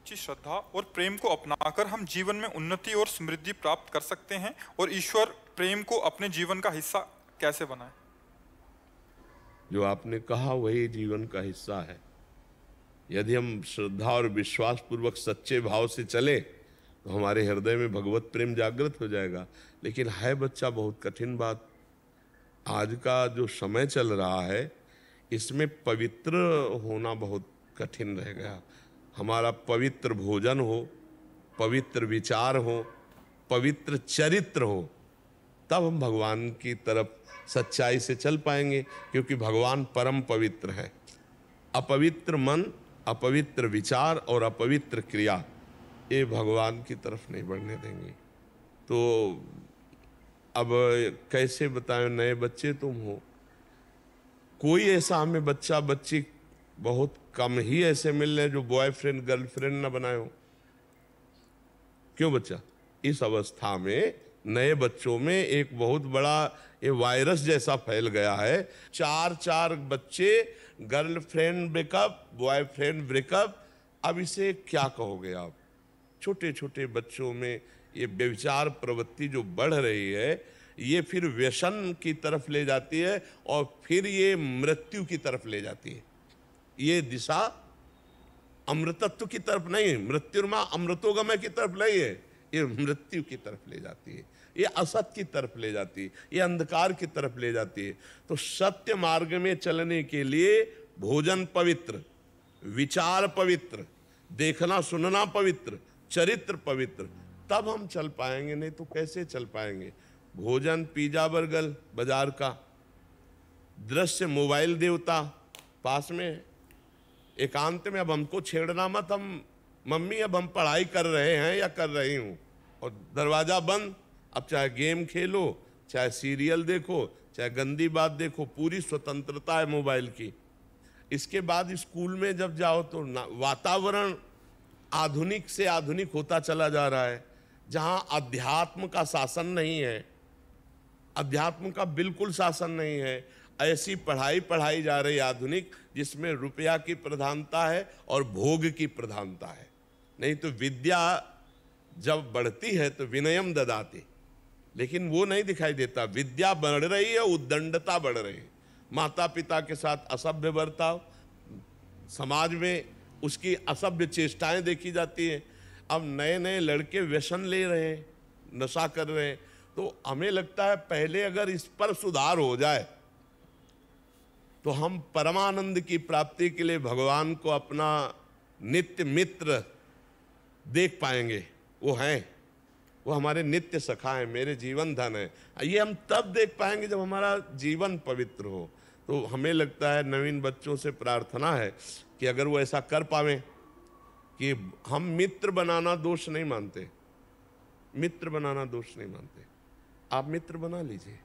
सच्ची श्रद्धा और प्रेम को अपनाकर हम जीवन में उन्नति और समृद्धि प्राप्त कर सकते हैं, और ईश्वर प्रेम को अपने जीवन का हिस्सा कैसे बनाएं? जो आपने कहा वही जीवन का हिस्सा है। यदि हम श्रद्धा और विश्वास पूर्वक सच्चे भाव से चले तो हमारे हृदय में भगवत प्रेम जागृत हो जाएगा। लेकिन है बच्चा बहुत कठिन बात। आज का जो समय चल रहा है इसमें पवित्र होना बहुत कठिन रह गया। हमारा पवित्र भोजन हो, पवित्र विचार हो, पवित्र चरित्र हो, तब हम भगवान की तरफ सच्चाई से चल पाएंगे, क्योंकि भगवान परम पवित्र है। अपवित्र मन, अपवित्र विचार और अपवित्र क्रिया ये भगवान की तरफ नहीं बढ़ने देंगे। तो अब कैसे बताएं, नए बच्चे तुम हो, कोई ऐसा हमें बच्चा बच्ची बहुत कम ही ऐसे मिल रहे जो बॉयफ्रेंड गर्लफ्रेंड ना बनाए हो। क्यों बच्चा? इस अवस्था में नए बच्चों में एक बहुत बड़ा ये वायरस जैसा फैल गया है। चार बच्चे गर्लफ्रेंड ब्रेकअप, बॉयफ्रेंड ब्रेकअप। अब इसे क्या कहोगे आप? छोटे छोटे बच्चों में ये व्यभिचार प्रवृत्ति जो बढ़ रही है, ये फिर व्यसन की तरफ ले जाती है और फिर ये मृत्यु की तरफ ले जाती है। ये दिशा अमृतत्व की तरफ नहीं, मृत्युर्मा अमृतोगमय की तरफ नहीं है, ये मृत्यु की तरफ ले जाती है, ये असत की तरफ ले जाती है, ये अंधकार की तरफ ले जाती है। तो सत्य मार्ग में चलने के लिए भोजन पवित्र, विचार पवित्र, देखना सुनना पवित्र, चरित्र पवित्र, तब हम चल पाएंगे। नहीं तो कैसे चल पाएंगे? भोजन पिज्जा बर्गर बाजार का, दृश्य मोबाइल देवता पास में है, एकांत में अब हमको छेड़ना मत। हम मम्मी अब हम पढ़ाई कर रहे हैं या कर रही हूँ, और दरवाज़ा बंद। अब चाहे गेम खेलो, चाहे सीरियल देखो, चाहे गंदी बात देखो, पूरी स्वतंत्रता है मोबाइल की। इसके बाद स्कूल में जब जाओ तो वातावरण आधुनिक से आधुनिक होता चला जा रहा है, जहाँ अध्यात्म का शासन नहीं है, अध्यात्म का बिल्कुल शासन नहीं है। ऐसी पढ़ाई पढ़ाई जा रही आधुनिक, जिसमें रुपया की प्रधानता है और भोग की प्रधानता है। नहीं तो विद्या जब बढ़ती है तो विनयम ददाति, लेकिन वो नहीं दिखाई देता। विद्या बढ़ रही है, उद्दंडता बढ़ रही है। माता पिता के साथ असभ्य बर्ताव, समाज में उसकी असभ्य चेष्टाएं देखी जाती हैं। अब नए नए लड़के व्यसन ले रहे हैं, नशा कर रहे हैं। तो हमें लगता है पहले अगर इस पर सुधार हो जाए तो हम परमानंद की प्राप्ति के लिए भगवान को अपना नित्य मित्र देख पाएंगे। वो हैं, वो हमारे नित्य सखा हैं, मेरे जीवन धन है। ये हम तब देख पाएंगे जब हमारा जीवन पवित्र हो। तो हमें लगता है नवीन बच्चों से प्रार्थना है कि अगर वो ऐसा कर पावें कि हम मित्र बनाना दोष नहीं मानते, मित्र बनाना दोष नहीं मानते, आप मित्र बना लीजिए,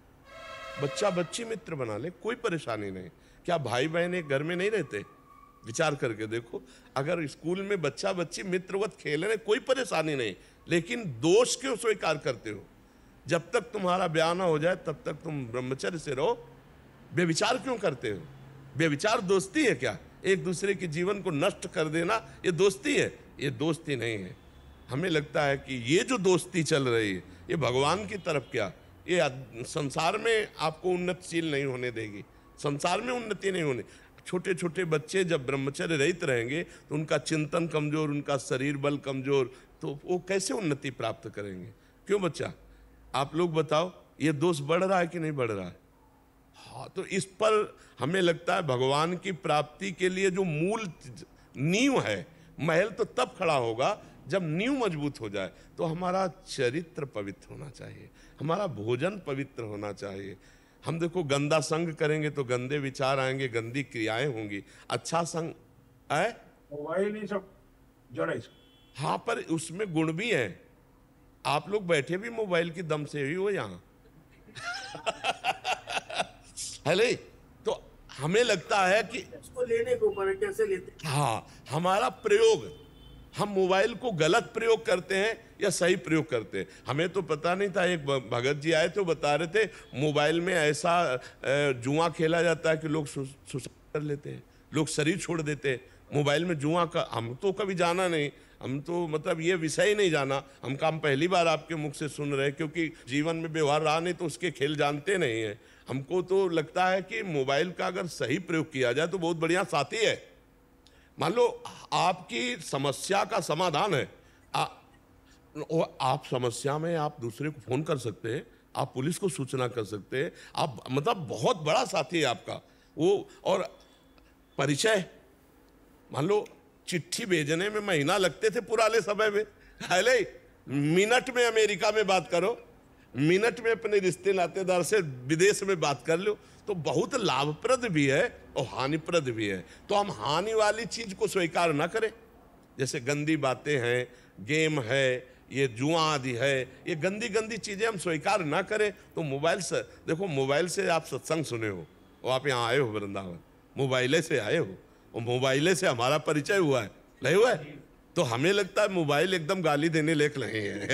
बच्चा बच्ची मित्र बना ले, कोई परेशानी नहीं। क्या भाई बहन एक घर में नहीं रहते? विचार करके देखो, अगर स्कूल में बच्चा बच्ची मित्रवत खेल रहे, कोई परेशानी नहीं, लेकिन दोष क्यों स्वीकार करते हो? जब तक तुम्हारा ब्याह ना हो जाए तब तक तुम ब्रह्मचर्य से रहो। व्यभिचार क्यों करते हो? व्यभिचार दोस्ती है क्या? एक दूसरे के जीवन को नष्ट कर देना ये दोस्ती है? ये दोस्ती नहीं है। हमें लगता है कि ये जो दोस्ती चल रही है ये भगवान की तरफ क्या, ये संसार में आपको उन्नतशील नहीं होने देगी, संसार में उन्नति नहीं होने। छोटे छोटे बच्चे जब ब्रह्मचर्य रहित रहेंगे तो उनका चिंतन कमजोर, उनका शरीर बल कमजोर, तो वो कैसे उन्नति प्राप्त करेंगे? क्यों बच्चा? आप लोग बताओ, ये दोष बढ़ रहा है कि नहीं बढ़ रहा है? हाँ, तो इस पर हमें लगता है भगवान की प्राप्ति के लिए जो मूल नींव है, महल तो तब खड़ा होगा जब नींव मजबूत हो जाए। तो हमारा चरित्र पवित्र होना चाहिए, हमारा भोजन पवित्र होना चाहिए। हम देखो गंदा संग करेंगे तो गंदे विचार आएंगे, गंदी क्रियाएं होंगी। अच्छा संग है, मोबाइल ही सब जड़ है। हाँ, पर उसमें गुण भी है। आप लोग बैठे भी मोबाइल की दम से ही हो यहाँ है। तो हमें लगता है कि उसको लेने के ऊपर कैसे लेते। हाँ, हमारा प्रयोग, हम मोबाइल को गलत प्रयोग करते हैं या सही प्रयोग करते हैं। हमें तो पता नहीं था। एक भगत जी आए थे, बता रहे थे मोबाइल में ऐसा जुआ खेला जाता है कि लोग सुसाइड कर लेते हैं, लोग शरीर छोड़ देते हैं। मोबाइल में जुआ का हम तो कभी जाना नहीं, हम तो मतलब ये विषय ही नहीं जाना। हम पहली बार आपके मुख से सुन रहे हैं, क्योंकि जीवन में व्यवहार रहा नहीं तो उसके खेल जानते नहीं है। हमको तो लगता है कि मोबाइल का अगर सही प्रयोग किया जाए तो बहुत बढ़िया साथी है। मान लो आपकी समस्या का समाधान है, आप समस्या में आप दूसरे को फोन कर सकते हैं, आप पुलिस को सूचना कर सकते हैं, आप मतलब बहुत बड़ा साथी है आपका वो। और परिचय, मान लो चिट्ठी भेजने में महीना लगते थे पुराने समय में, अरे मिनट में अमेरिका में बात करो, मिनट में अपने रिश्ते नातेदार से विदेश में बात कर लो। तो बहुत लाभप्रद भी है और हानिप्रद भी है। तो हम हानि वाली चीज को स्वीकार ना करें, जैसे गंदी बातें हैं, गेम है, ये जुआ आदि है, ये गंदी गंदी चीजें हम स्वीकार ना करें। तो मोबाइल से देखो, मोबाइल से आप सत्संग सुने हो और आप यहाँ आए हो वृंदावन, मोबाइले से आए हो और मोबाइले से हमारा परिचय हुआ है, नहीं हुआ है? तो हमें लगता है मोबाइल एकदम गाली देने लायक नहीं है।